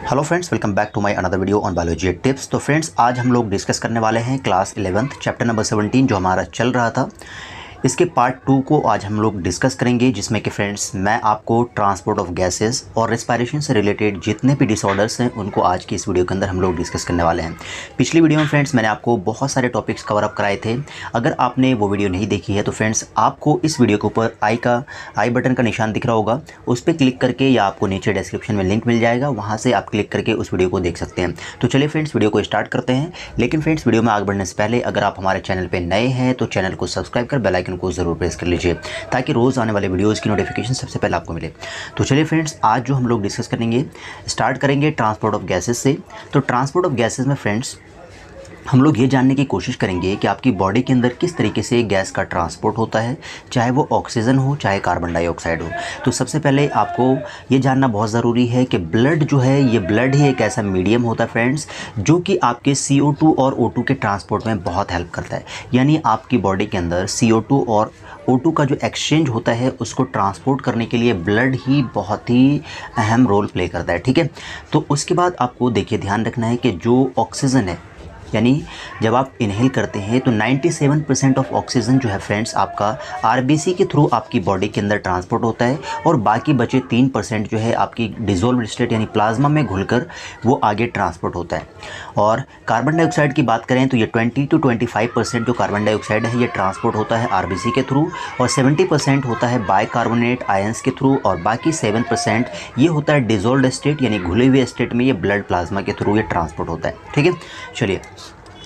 Hello friends, welcome back to my another video on biology tips. तो friends, आज हम लोग डिस्कस करने वाले हैं क्लास 11th चैप्टर नंबर 17 जो हमारा चल रहा था। इसके पार्ट 2 को आज हम लोग डिस्कस करेंगे, जिसमें कि फ्रेंड्स मैं आपको ट्रांसपोर्ट ऑफ गैसेस और रेस्पिरेशन से रिलेटेड जितने भी डिसऑर्डर्स हैं उनको आज की इस वीडियो के अंदर हम लोग डिस्कस करने वाले हैं। पिछली वीडियो में फ्रेंड्स मैंने आपको बहुत सारे टॉपिक्स कवर अप कराए थे। अगर आपने वो वीडियो नहीं देखी है तो फ्रेंड्स आपको इस वीडियो के ऊपर आई बटन का निशान दिख रहा होगा, उस पर क्लिक करके या आपको नीचे डिस्क्रिप्शन में लिंक मिल जाएगा, वहाँ से आप क्लिक करके उस वीडियो को देख सकते हैं। तो चलिए फ्रेंड्स, वीडियो को स्टार्ट करते हैं। लेकिन फ्रेंड्स, वीडियो में आगे बढ़ने से पहले अगर आप हमारे चैनल पर नए हैं तो चैनल को सब्सक्राइब कर बेल आइकन को जरूर प्रेस कर लीजिए, ताकि रोज़ आने वाले वीडियोज़ की नोटिफिकेशन सबसे पहले आपको मिले। तो चलिए फ्रेंड्स, आज जो हम लोग डिस्कस करेंगे, स्टार्ट करेंगे ट्रांसपोर्ट ऑफ गैसेस से। तो ट्रांसपोर्ट ऑफ गैसेस में फ्रेंड्स हम लोग ये जानने की कोशिश करेंगे कि आपकी बॉडी के अंदर किस तरीके से गैस का ट्रांसपोर्ट होता है, चाहे वो ऑक्सीजन हो चाहे कार्बन डाइऑक्साइड हो। तो सबसे पहले आपको ये जानना बहुत ज़रूरी है कि ब्लड जो है, ये ब्लड ही एक ऐसा मीडियम होता है फ्रेंड्स, जो कि आपके CO2 और O2 के ट्रांसपोर्ट में बहुत हेल्प करता है। यानी आपकी बॉडी के अंदर CO2 और O2 का जो एक्सचेंज होता है उसको ट्रांसपोर्ट करने के लिए ब्लड ही बहुत ही अहम रोल प्ले करता है। ठीक है, तो उसके बाद आपको देखिए ध्यान रखना है कि जो ऑक्सीजन है, यानी जब आप इनहेल करते हैं तो 97% ऑफ ऑक्सीजन जो है फ्रेंड्स आपका आरबीसी के थ्रू आपकी बॉडी के अंदर ट्रांसपोर्ट होता है, और बाकी बचे 3% जो है आपकी डिसॉल्व्ड स्टेट यानी प्लाज्मा में घुलकर वो आगे ट्रांसपोर्ट होता है। और कार्बन डाइऑक्साइड की बात करें तो ये 20 to 25% जो कार्बन डाइऑक्साइड है ये ट्रांसपोर्ट होता है आरबीसी के थ्रू, और 70% होता है बाइकार्बोनेट आयंस के थ्रू, और बाकी 7% ये होता है डिसॉल्व्ड स्टेट यानी घुले हुए स्टेट में ये ब्लड प्लाज्मा के थ्रू ये ट्रांसपोर्ट होता है। ठीक है, चलिए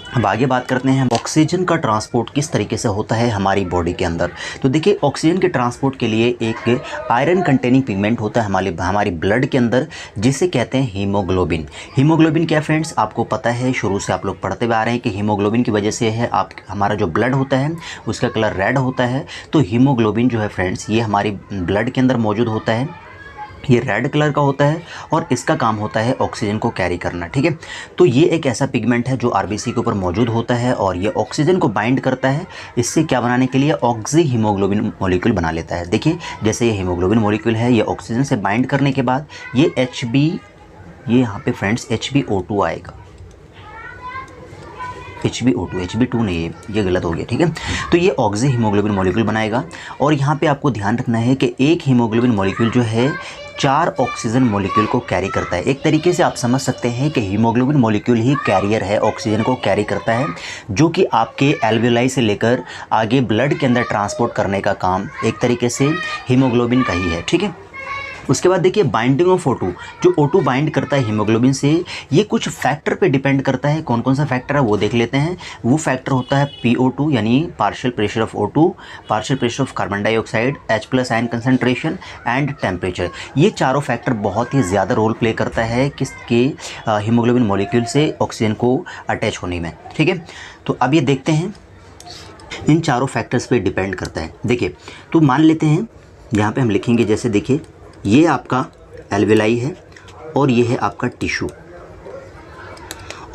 अब आगे बात करते हैं ऑक्सीजन का ट्रांसपोर्ट किस तरीके से होता है हमारी बॉडी के अंदर। तो देखिए, ऑक्सीजन के ट्रांसपोर्ट के लिए एक आयरन कंटेनिंग पिगमेंट होता है हमारी ब्लड के अंदर, जिसे कहते हैं हीमोग्लोबिन। हीमोग्लोबिन क्या फ्रेंड्स, आपको पता है, शुरू से आप लोग पढ़ते हुए आ रहे हैं कि हीमोग्लोबिन की वजह से है हमारा जो ब्लड होता है उसका कलर रेड होता है। तो हीमोग्लोबिन जो है फ्रेंड्स ये हमारी ब्लड के अंदर मौजूद होता है, ये रेड कलर का होता है और इसका काम होता है ऑक्सीजन को कैरी करना। ठीक है, तो ये एक ऐसा पिगमेंट है जो आरबीसी के ऊपर मौजूद होता है और ये ऑक्सीजन को बाइंड करता है। इससे क्या बनाने के लिए, ऑक्सी हीमोग्लोबिन मॉलिक्यूल बना लेता है। देखिए, जैसे ये हीमोग्लोबिन मॉलिक्यूल है, ये ऑक्सीजन से बाइंड करने के बाद ये ये यहाँ पे फ्रेंड्स HbO2 आएगा। HbO2 नहीं है, ये गलत हो गया। ठीक है, तो ये ऑक्सी हीमोग्लोबिन मॉलिक्यूल बनाएगा, और यहाँ पे आपको ध्यान रखना है कि एक हीमोग्लोबिन मॉलिक्यूल जो है 4 ऑक्सीजन मॉलिक्यूल को कैरी करता है। एक तरीके से आप समझ सकते हैं कि हीमोग्लोबिन मॉलिक्यूल ही कैरियर है, ऑक्सीजन को कैरी करता है, जो कि आपके एल्वेलाई से लेकर आगे ब्लड के अंदर ट्रांसपोर्ट करने का काम एक तरीके से हीमोग्लोबिन का ही है। ठीक है, उसके बाद देखिए बाइंडिंग ऑफ O2, जो O2 बाइंड करता है हीमोग्लोबिन से, ये कुछ फैक्टर पे डिपेंड करता है। कौन कौन सा फैक्टर है वो देख लेते हैं। वो फैक्टर होता है PO2 यानी partial pressure of O2, partial pressure of carbon dioxide, H+ ion concentration and temperature. ये चारों फैक्टर बहुत ही ज़्यादा रोल प्ले करता है किसके, हीमोग्लोबिन मॉलिक्यूल से ऑक्सीजन को अटैच होने में। ठीक है, तो अब ये देखते हैं इन चारों फैक्टर्स पे डिपेंड करता है। देखिए, तो मान लेते हैं यहाँ पे हम लिखेंगे, जैसे देखिए ये आपका एल्वेलाई है और ये है आपका टिश्यू,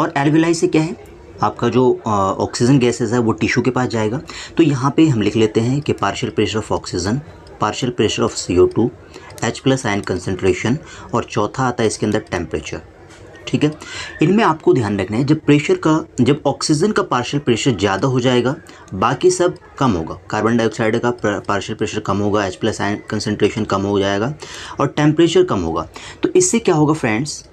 और एल्वेलाई से क्या है, आपका जो ऑक्सीजन गैसेस है वो टिश्यू के पास जाएगा। तो यहाँ पे हम लिख लेते हैं कि partial pressure of oxygen, partial pressure of CO2, H+ ion concentration, और चौथा आता है इसके अंदर टेम्परेचर। ठीक है, इनमें आपको ध्यान रखना है, जब ऑक्सीजन का पार्शियल प्रेशर ज़्यादा हो जाएगा बाकी सब कम होगा। कार्बन डाइऑक्साइड का पार्शियल प्रेशर कम होगा, H+ आयन कंसंट्रेशन कम हो जाएगा और टेम्परेचर कम होगा। तो इससे क्या होगा फ्रेंड्स,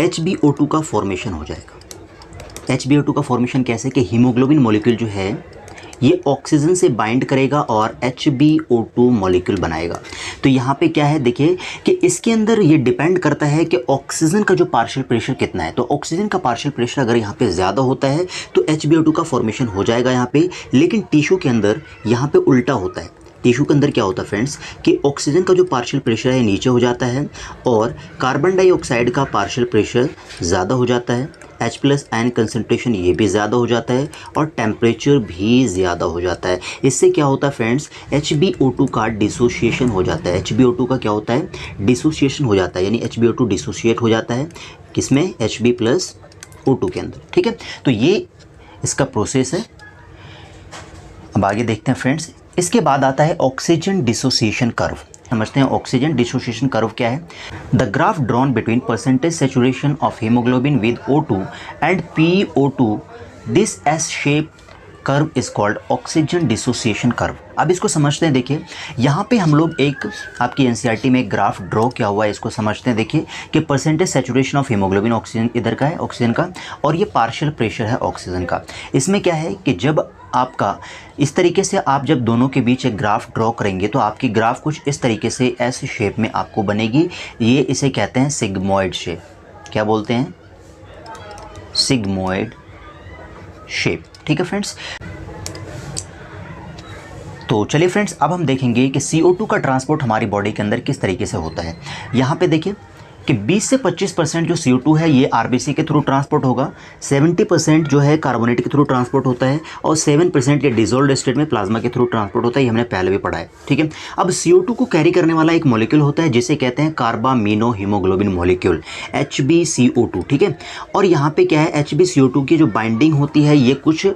HbO2 का फॉर्मेशन हो जाएगा। HbO2 का फॉर्मेशन कैसे, कि हीमोग्लोबिन मॉलिक्यूल जो है ये ऑक्सीजन से बाइंड करेगा और HbO2 मॉलिक्यूल बनाएगा। तो यहाँ पे क्या है, देखिए कि इसके अंदर ये डिपेंड करता है कि ऑक्सीजन का जो पार्शियल प्रेशर कितना है। तो ऑक्सीजन का पार्शियल प्रेशर अगर यहाँ पे ज़्यादा होता है तो HbO2 का फॉर्मेशन हो जाएगा यहाँ पे। लेकिन टिश्यू के अंदर यहाँ पे उल्टा होता है। टिश्यू के अंदर क्या होता है फ्रेंड्स, कि ऑक्सीजन का जो पार्शियल प्रेशर है नीचे हो जाता है और कार्बन डाइऑक्साइड का पार्शियल प्रेशर ज़्यादा हो जाता है, H+ आयन कंसंट्रेशन ये भी ज़्यादा हो जाता है और टेम्परेचर भी ज़्यादा हो जाता है। इससे क्या होता है फ्रेंड्स, HbO2 का डिसोसिएशन हो जाता है। HbO2 का क्या होता है, डिसोसिएशन हो जाता है, यानी HbO2 डिसोसिएट हो जाता है किसमें, Hb+O2 के अंदर। ठीक है, तो ये इसका प्रोसेस है। अब आगे देखते हैं फ्रेंड्स, इसके बाद आता है ऑक्सीजन डिसोसिएशन कर्व। समझते हैं ऑक्सीजन डिसोसिएशन कर्व क्या है। The graph drawn between percentage saturation of haemoglobin with O2 and PO2, this S shape curve is called oxygen dissociation curve. अब इसको समझते हैं। देखिए यहाँ पे हम लोग एक आपकी एनसीईआरटी में एक ग्राफ ड्रॉ किया हुआ है, इसको समझते हैं। देखिए कि percentage saturation of haemoglobin oxygen इधर का है, ऑक्सीजन का, और ये पार्शियल प्रेशर है ऑक्सीजन का। इसमें क्या है कि जब आपका इस तरीके से आप जब दोनों के बीच एक ग्राफ ड्रॉ करेंगे तो आपकी ग्राफ कुछ इस तरीके से एस शेप में आपको बनेगी। ये इसे कहते हैं सिग्मोइड शेप। क्या बोलते हैं? Sigmoid shape. ठीक है फ्रेंड्स। तो चलिए फ्रेंड्स, अब हम देखेंगे कि CO2 का ट्रांसपोर्ट हमारी बॉडी के अंदर किस तरीके से होता है। यहाँ पे देखिए कि 20 से 25% जो CO2 है ये RBC के थ्रू ट्रांसपोर्ट होगा, 70% जो है कार्बोनेट के थ्रू ट्रांसपोर्ट होता है, और 7% ये डिसॉल्व्ड स्टेट में प्लाज्मा के थ्रू ट्रांसपोर्ट होता है। ये हमने पहले भी पढ़ा है। ठीक है। अब CO2 को कैरी करने वाला एक मॉलिक्यूल होता है जिसे कहते हैं कार्बामिनो हीमोग्लोबिन मॉलिक्यूल, HbCO2। ठीक है। और यहाँ पे क्या है, HbCO2 की जो बाइंडिंग होती है ये कुछ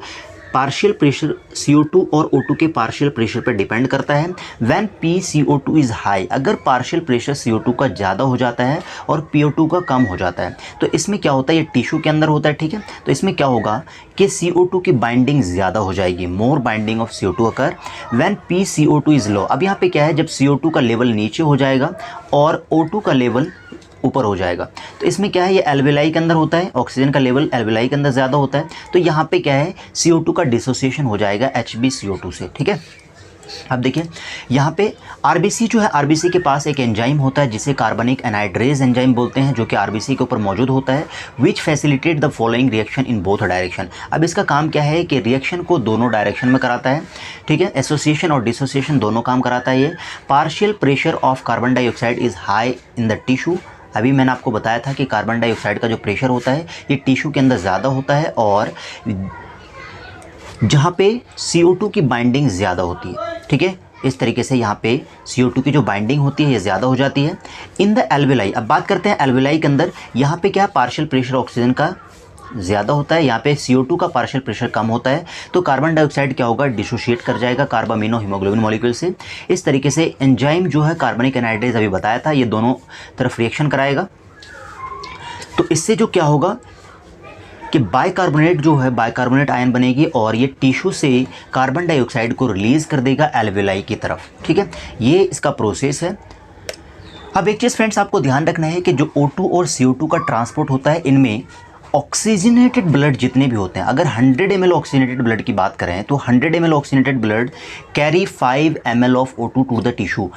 पार्शियल प्रेशर CO2 और O2 के पार्शियल प्रेशर पर डिपेंड करता है। व्हेन PCO2 इज़ हाई, अगर पार्शियल प्रेशर CO2 का ज़्यादा हो जाता है और PO2 का कम हो जाता है तो इसमें क्या होता है, ये टिश्यू के अंदर होता है। ठीक है। तो इसमें क्या होगा कि CO2 की बाइंडिंग ज़्यादा हो जाएगी, more binding of CO2 occur when PCO2 is low. अब यहाँ पे क्या है, जब CO2 का लेवल नीचे हो जाएगा और O2 का लेवल ऊपर हो जाएगा तो इसमें क्या है, ये एल्वेलाई के अंदर होता है, ऑक्सीजन का लेवल एल्वेलाई के अंदर ज़्यादा होता है, तो यहाँ पे क्या है, CO2 का डिसोसिएशन हो जाएगा HbCO2 से। ठीक है। अब देखिए यहाँ पे RBC जो है, RBC के पास एक एंजाइम होता है जिसे कार्बनिक एनहाइड्रेज एंजाइम बोलते हैं, जो कि RBC के ऊपर मौजूद होता है, which facilitate the following reaction in both direction. अब इसका काम क्या है कि रिएक्शन को दोनों डायरेक्शन में कराता है। ठीक है। एसोसिएशन और डिसोसिएशन दोनों काम कराता है ये। Partial pressure of carbon dioxide is high in the tissue. अभी मैंने आपको बताया था कि कार्बन डाइऑक्साइड का जो प्रेशर होता है ये टिश्यू के अंदर ज़्यादा होता है, और जहाँ पे CO2 की बाइंडिंग ज़्यादा होती है। ठीक है। इस तरीके से यहाँ पे CO2 की जो बाइंडिंग होती है ये ज़्यादा हो जाती है। इन द एल्वेलाई, अब बात करते हैं एल्वेलाई के अंदर, यहाँ पे क्या पार्शियल प्रेशर ऑक्सीजन का ज़्यादा होता है, यहाँ पे CO2 का पार्शियल प्रेशर कम होता है, तो कार्बन डाइऑक्साइड क्या होगा, डिसोशिएट कर जाएगा कार्बामिनो हीमोग्लोबिन मॉलिक्यूल से। इस तरीके से एंजाइम जो है कार्बनिक एनहाइड्रेज अभी बताया था, ये दोनों तरफ रिएक्शन कराएगा। तो इससे जो क्या होगा कि बाइकार्बोनेट जो है, बाइकार्बोनेट आयन बनेगी और ये टिश्यू से कार्बन डाइऑक्साइड को रिलीज़ कर देगा एल्वेलाई की तरफ। ठीक है। ये इसका प्रोसेस है। अब एक चीज़ फ्रेंड्स आपको ध्यान रखना है कि जो O2 और CO2 का ट्रांसपोर्ट होता है, इनमें ऑक्सीजनेटेड ब्लड जितने भी होते हैं, अगर 100 ml ऑक्सीजनेटेड ब्लड की बात करें तो 100 ml oxygenated blood carry 5 ml of O2 to the tissue,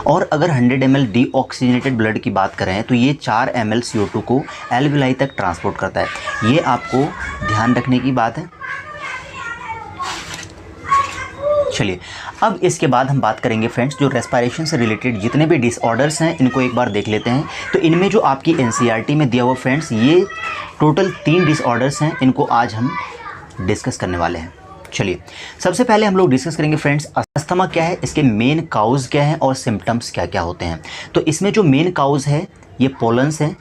और अगर 100 ml डीऑक्सीजनेटेड ब्लड की बात करें तो ये 4 ml CO2 को एल्वेलाई तक ट्रांसपोर्ट करता है। ये आपको ध्यान रखने की बात है। चलिए अब इसके बाद हम बात करेंगे फ्रेंड्स जो रेस्पिरेशन से रिलेटेड जितने भी डिसऑर्डर्स हैं इनको एक बार देख लेते हैं। तो इनमें जो आपकी एनसीईआरटी में दिया हुआ फ्रेंड्स, ये टोटल 3 डिसऑर्डर्स हैं, इनको आज हम डिस्कस करने वाले हैं। चलिए सबसे पहले हम लोग डिस्कस करेंगे फ्रेंड्स अस्थमा क्या है, इसके मेन काउज क्या हैं और सिम्टम्स क्या क्या होते हैं। तो इसमें जो मेन काउज है ये पोलन्स हैं,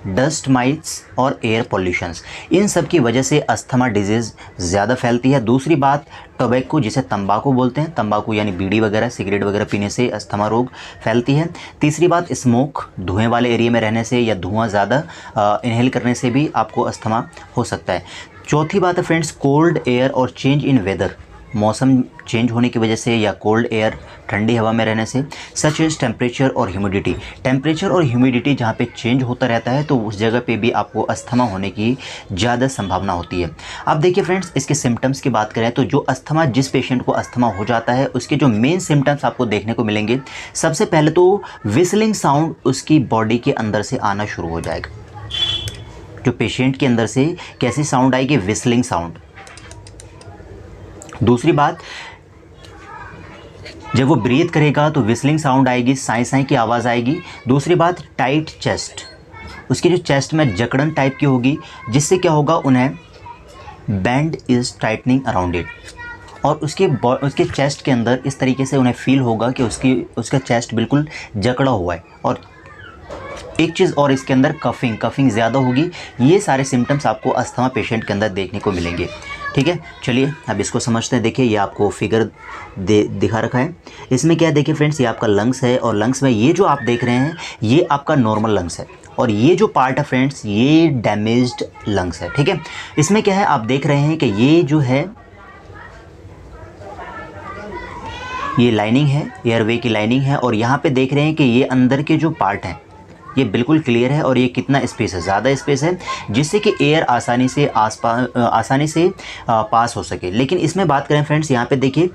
डस्ट माइट्स और एयर पॉल्यूशंस, इन सब की वजह से अस्थमा डिजीज़ ज़्यादा फैलती है। दूसरी बात टोबैको, जिसे तंबाकू बोलते हैं, तंबाकू यानी बीड़ी वगैरह सिगरेट वगैरह पीने से अस्थमा रोग फैलती है। तीसरी बात स्मोक, धुएं वाले एरिया में रहने से या धुआं ज़्यादा इनहेल करने से भी आपको अस्थमा हो सकता है। चौथी बात है फ्रेंड्स कोल्ड एयर और चेंज इन वेदर, मौसम चेंज होने की वजह से या कोल्ड एयर ठंडी हवा में रहने से, सच एज टेम्परेचर और ह्यूमिडिटी, टेम्परेचर और ह्यूमिडिटी जहाँ पे चेंज होता रहता है तो उस जगह पे भी आपको अस्थमा होने की ज़्यादा संभावना होती है। अब देखिए फ्रेंड्स इसके सिम्टम्स की बात करें तो जो अस्थमा, जिस पेशेंट को अस्थमा हो जाता है उसके जो मेन सिम्टम्स आपको देखने को मिलेंगे, सबसे पहले तो विस्लिंग साउंड उसकी बॉडी के अंदर से आना शुरू हो जाएगा। जो पेशेंट के अंदर से कैसी साउंड आएगी, विस्लिंग साउंड। दूसरी बात, जब वो ब्रीथ करेगा तो विस्लिंग साउंड आएगी, साई साई की आवाज़ आएगी। दूसरी बात टाइट चेस्ट, उसकी जो चेस्ट में जकड़न टाइप की होगी, जिससे क्या होगा, उन्हें band is tightening around it, और उसके चेस्ट के अंदर इस तरीके से उन्हें फील होगा कि उसका चेस्ट बिल्कुल जकड़ा हुआ है। और एक चीज़ और इसके अंदर कफिंग ज़्यादा होगी। ये सारे सिम्टम्स आपको अस्थमा पेशेंट के अंदर देखने को मिलेंगे। ठीक है, चलिए अब इसको समझते हैं। देखिए ये आपको फिगर दिखा रखा है। इसमें क्या है देखिए फ्रेंड्स, ये आपका लंग्स है और लंग्स में ये जो आप देख रहे हैं ये आपका नॉर्मल लंग्स है और ये जो पार्ट है फ्रेंड्स ये डैमेज्ड लंग्स है। ठीक है, इसमें क्या है आप देख रहे हैं कि ये जो है ये लाइनिंग है, एयरवे की लाइनिंग है और यहाँ पे देख रहे हैं कि ये अंदर के जो पार्ट हैं ये बिल्कुल क्लियर है और ये कितना स्पेस है, ज़्यादा स्पेस है जिससे कि एयर आसानी से पास हो सके। लेकिन इसमें बात करें फ्रेंड्स, यहाँ पे देखिए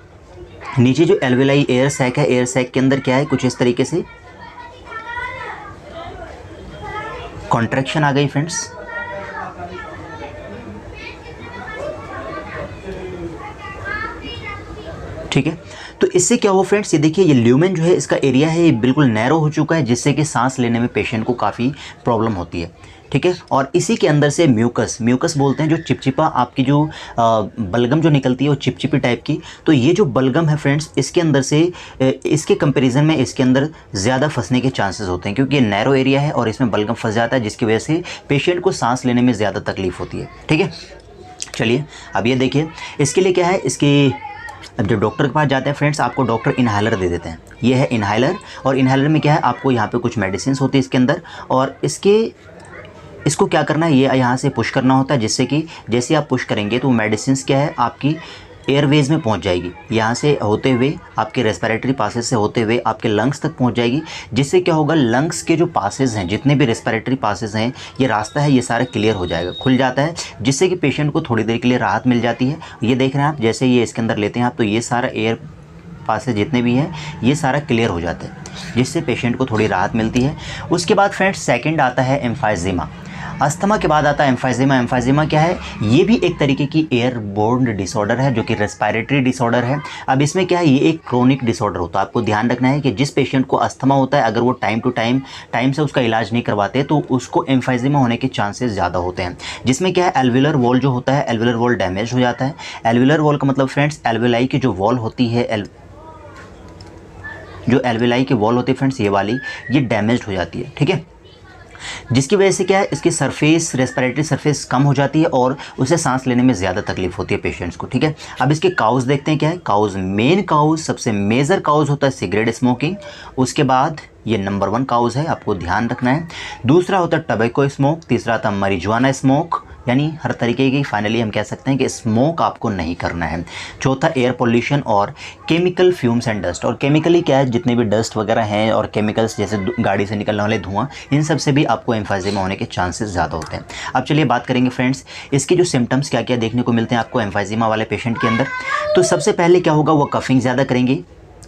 नीचे जो एल्वेलाई एयर सैक है, एयर सैक के अंदर क्या है कुछ इस तरीके से कॉन्ट्रैक्शन आ गई फ्रेंड्स। ठीक है, तो इससे क्या हुआ फ्रेंड्स, ये देखिए ये ल्यूमेन जो है इसका एरिया है ये बिल्कुल नैरो हो चुका है जिससे कि सांस लेने में पेशेंट को काफ़ी प्रॉब्लम होती है। ठीक है, और इसी के अंदर से म्यूकस बोलते हैं जो चिपचिपा आपकी जो बलगम जो निकलती है वो चिपचिपी टाइप की। तो ये जो बलगम है फ्रेंड्स इसके अंदर से इसके कंपैरिजन में इसके अंदर ज़्यादा फंसने के चांसेस होते हैं क्योंकि ये नैरो एरिया है और इसमें बलगम फंस जाता है जिसकी वजह से पेशेंट को सांस लेने में ज़्यादा तकलीफ़ होती है। ठीक है, चलिए अब ये देखिए इसके लिए क्या है, इसकी अब जब डॉक्टर के पास जाते हैं फ्रेंड्स आपको डॉक्टर इनहेलर दे देते हैं। ये है इनहेलर और इनहेलर में क्या है आपको यहाँ पे कुछ मेडिसिन होती है इसके अंदर और इसको क्या करना है, ये यहाँ से पुश करना होता है जिससे कि जैसे आप पुश करेंगे तो मेडिसिन क्या है आपकी एयरवेज में पहुंच जाएगी, यहाँ से होते हुए आपके रेस्पिरेटरी पासेज से होते हुए आपके लंग्स तक पहुंच जाएगी। जिससे क्या होगा लंग्स के जो पासेज हैं जितने भी रेस्पिरेटरी पासेज हैं ये रास्ता है ये सारा क्लियर हो जाएगा, खुल जाता है जिससे कि पेशेंट को थोड़ी देर के लिए राहत मिल जाती है। ये देख रहे हैं आप जैसे ये इसके अंदर लेते हैं आप तो ये सारा एयर पासेज जितने भी हैं ये सारा क्लियर हो जाता है जिससे पेशेंट को थोड़ी राहत मिलती है। उसके बाद फ्रेंड्स सेकंड आता है एम्फाइजीमा। अस्थमा के बाद आता है एम्फाइजीमा। एम्फाइजीमा क्या है, ये भी एक तरीके की एयरबोर्न डिसऑर्डर है जो कि रेस्पिरेटरी डिसऑर्डर है। अब इसमें क्या है, ये एक क्रोनिक डिसऑर्डर होता है। आपको ध्यान रखना है कि जिस पेशेंट को अस्थमा होता है अगर वो टाइम टू टाइम से उसका इलाज नहीं करवाते तो उसको एम्फाइजीमा होने के चांसेस ज़्यादा होते हैं। जिसमें क्या है एल्वेलर वॉल जो होता है एल्वेलर वॉल डैमेज हो जाता है। एल्वेलर वॉल का मतलब फ्रेंड्स एल्वेलाई की जो वॉल होती है जो एल्वेलाई की वॉल होती है फ्रेंड्स ये वाली ये डैमेज हो जाती है। ठीक है, जिसकी वजह से क्या है इसकी सरफेस रेस्पिरेटरी सरफेस कम हो जाती है और उसे सांस लेने में ज़्यादा तकलीफ होती है पेशेंट्स को। ठीक है, अब इसके काउज देखते हैं क्या है। काउज मेन काउज सबसे मेजर काउज होता है सिगरेट स्मोकिंग। उसके बाद ये नंबर 1 काउज है, आपको ध्यान रखना है। दूसरा होता है टबैको स्मोक। तीसरा आता है marijuana स्मोक, यानी हर तरीके की फाइनली हम कह सकते हैं कि स्मोक आपको नहीं करना है। चौथा एयर पोल्यूशन और केमिकल फ्यूम्स एंड डस्ट। और केमिकली क्या है जितने भी डस्ट वगैरह हैं और केमिकल्स जैसे गाड़ी से निकलने वाले धुआं इन सब से भी आपको एम्फाइजीमा होने के चांसेस ज़्यादा होते हैं। अब चलिए बात करेंगे फ्रेंड्स इसके जो सिम्टम्स क्या क्या देखने को मिलते हैं आपको एम्फाइजीमा वाले पेशेंट के अंदर। तो सबसे पहले क्या होगा, वो कफिंग ज़्यादा करेंगे,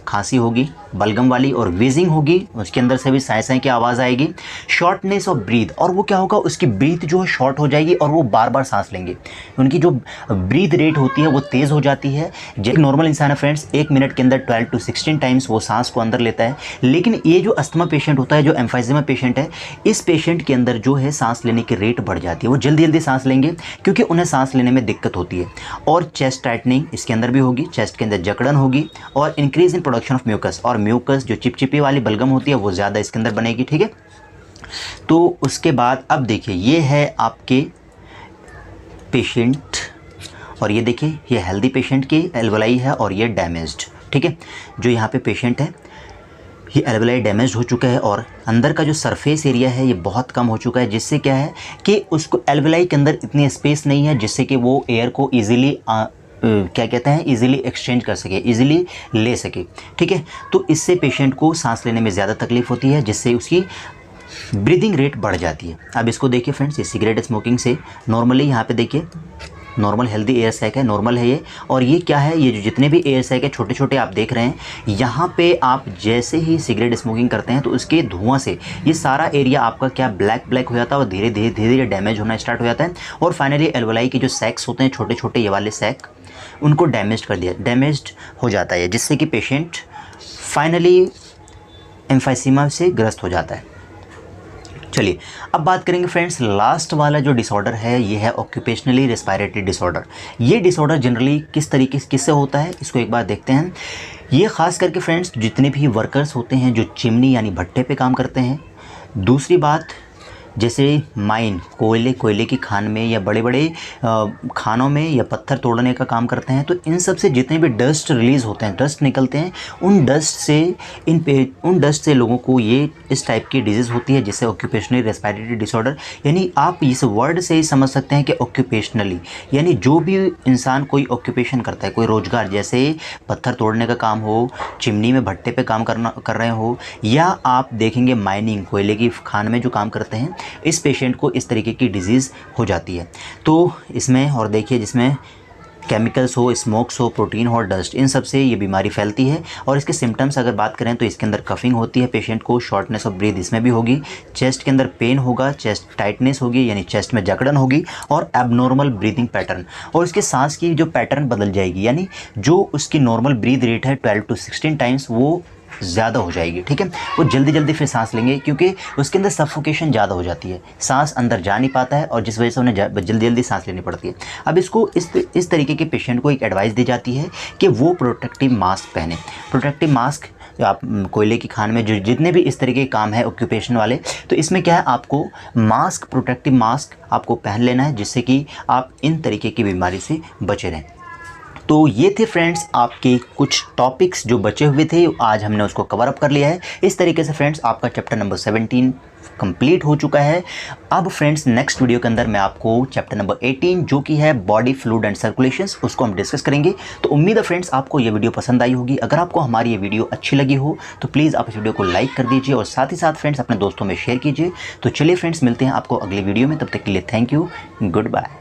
खांसी होगी बलगम वाली और वीजिंग होगी, उसके अंदर से भी साए साए की आवाज़ आएगी। शॉर्टनेस ऑफ ब्रीथ, और वो क्या होगा उसकी ब्रीथ जो है शॉर्ट हो जाएगी और वो बार बार सांस लेंगे। उनकी जो ब्रीथ रेट होती है वो तेज़ हो जाती है। जो नॉर्मल इंसान है फ्रेंड्स 1 मिनट के अंदर 12 to 16 टाइम्स वो सांस को अंदर लेता है। लेकिन ये जो अस्थमा पेशेंट होता है जो एम्फाइजीमा पेशेंट है इस पेशेंट के अंदर जो है सांस लेने की रेट बढ़ जाती है, वो जल्दी जल्दी सांस लेंगे क्योंकि उन्हें सांस लेने में दिक्कत होती है। और चेस्ट टाइटनिंग इसके अंदर भी होगी, चेस्ट के अंदर जकड़न होगी और increase in production of mucus. और म्यूकस जो चिपचिपी वाली बलगम होती है वो ज़्यादा इसके अंदर बनेगी। ठीक है, तो उसके बाद अब देखिए ये है आपके पेशेंट और ये देखिए ये हेल्दी पेशेंट की एल्वेलाई है और ये डैमेज्ड। ठीक है, जो यहाँ पे पेशेंट है ये एल्वेलाई डैमेज हो चुका है और अंदर का जो सरफेस एरिया है ये बहुत कम हो चुका है, जिससे क्या है कि उसको एल्वेलाई के अंदर इतनी स्पेस नहीं है जिससे कि वो एयर को ईजिली क्या कहते हैं इजीली एक्सचेंज कर सके, इजीली ले सके। ठीक है, तो इससे पेशेंट को सांस लेने में ज़्यादा तकलीफ होती है जिससे उसकी ब्रीदिंग रेट बढ़ जाती है। अब इसको देखिए फ्रेंड्स, ये सिगरेट स्मोकिंग से नॉर्मली यहाँ पे देखिए नॉर्मल हेल्दी एयर सैक है, नॉर्मल है ये। और ये क्या है, ये जो जितने भी एयर सैक है छोटे छोटे आप देख रहे हैं, यहाँ पे आप जैसे ही सिगरेट स्मोकिंग करते हैं तो उसके धुआं से ये सारा एरिया आपका क्या ब्लैक हो जाता है और धीरे धीरे डैमेज होना स्टार्ट हो जाता है। और फाइनली एल्वेलाई के जो सैक्स होते हैं छोटे छोटे ये वाले सैक उनको डैमेज्ड हो जाता है, जिससे कि पेशेंट फाइनली एम्फाइसीमा से ग्रस्त हो जाता है। चलिए अब बात करेंगे फ्रेंड्स लास्ट वाला जो डिसऑर्डर है ये है ऑक्यूपेशनली रेस्पिरेटरी डिसऑर्डर। ये डिसऑर्डर जनरली किससे होता है इसको एक बार देखते हैं। ये ख़ास करके फ्रेंड्स जितने भी वर्कर्स होते हैं जो चिमनी यानी भट्टे पे काम करते हैं। दूसरी बात जैसे माइन, कोयले की खान में या बड़े बड़े खानों में या पत्थर तोड़ने का काम करते हैं, तो इन सब से जितने भी डस्ट रिलीज़ होते हैं, डस्ट निकलते हैं, उन डस्ट से लोगों को ये इस टाइप की डिजीज़ होती है, जिसे ऑक्यूपेशनली रेस्पिरेटरी डिसऑर्डर। यानी आप इस वर्ड से ही समझ सकते हैं कि ऑक्यूपेशनली यानी जो भी इंसान कोई ऑक्यूपेशन करता है, कोई रोज़गार, जैसे पत्थर तोड़ने का काम हो, चिमनी में भट्टे पे काम कर रहे हो, या आप देखेंगे माइनिंग, कोयले की खान में जो काम करते हैं, इस पेशेंट को इस तरीके की डिजीज़ हो जाती है। तो इसमें और देखिए, जिसमें केमिकल्स हो, स्मोक्स हो, प्रोटीन हो और डस्ट, इन सब से ये बीमारी फैलती है। और इसके सिम्टम्स अगर बात करें तो इसके अंदर कफिंग होती है पेशेंट को, शॉर्टनेस ऑफ ब्रीथ इसमें भी होगी, चेस्ट के अंदर पेन होगा, चेस्ट टाइटनेस होगी यानी चेस्ट में जकड़न होगी, और एबनॉर्मल ब्रीदिंग पैटर्न, और इसके सांस की जो पैटर्न बदल जाएगी, यानी जो उसकी नॉर्मल ब्रीथ रेट है 12 to 16 टाइम्स वो ज़्यादा हो जाएगी। ठीक है, वो जल्दी फिर सांस लेंगे, क्योंकि उसके अंदर सफोकेशन ज़्यादा हो जाती है, सांस अंदर जा नहीं पाता है, और जिस वजह से उन्हें जल्दी सांस लेनी पड़ती है। अब इसको इस तरीके के पेशेंट को एक एडवाइस दी जाती है कि वो प्रोटेक्टिव मास्क पहने। प्रोटेक्टिव मास्क आप कोयले की खान में जो जितने भी इस तरीके के काम है ऑक्यूपेशन वाले, तो इसमें क्या है, आपको मास्क, प्रोटेक्टिव मास्क आपको पहन लेना है, जिससे कि आप इन तरीके की बीमारी से बचे रहें। तो ये थे फ्रेंड्स आपके कुछ टॉपिक्स जो बचे हुए थे, आज हमने उसको कवर अप कर लिया है। इस तरीके से फ्रेंड्स आपका चैप्टर नंबर 17 कंप्लीट हो चुका है। अब फ्रेंड्स नेक्स्ट वीडियो के अंदर मैं आपको चैप्टर नंबर 18 जो कि है बॉडी फ्लूइड एंड सर्कुलेशंस, उसको हम डिस्कस करेंगे। तो उम्मीद है फ्रेंड्स आपको ये वीडियो पसंद आई होगी। अगर आपको हमारी ये वीडियो अच्छी लगी हो तो प्लीज़ आप इस वीडियो को लाइक कर दीजिए, और साथ ही साथ फ्रेंड्स अपने दोस्तों में शेयर कीजिए। तो चलिए फ्रेंड्स, मिलते हैं आपको अगली वीडियो में, तब तक के लिए थैंक यू, गुड बाय।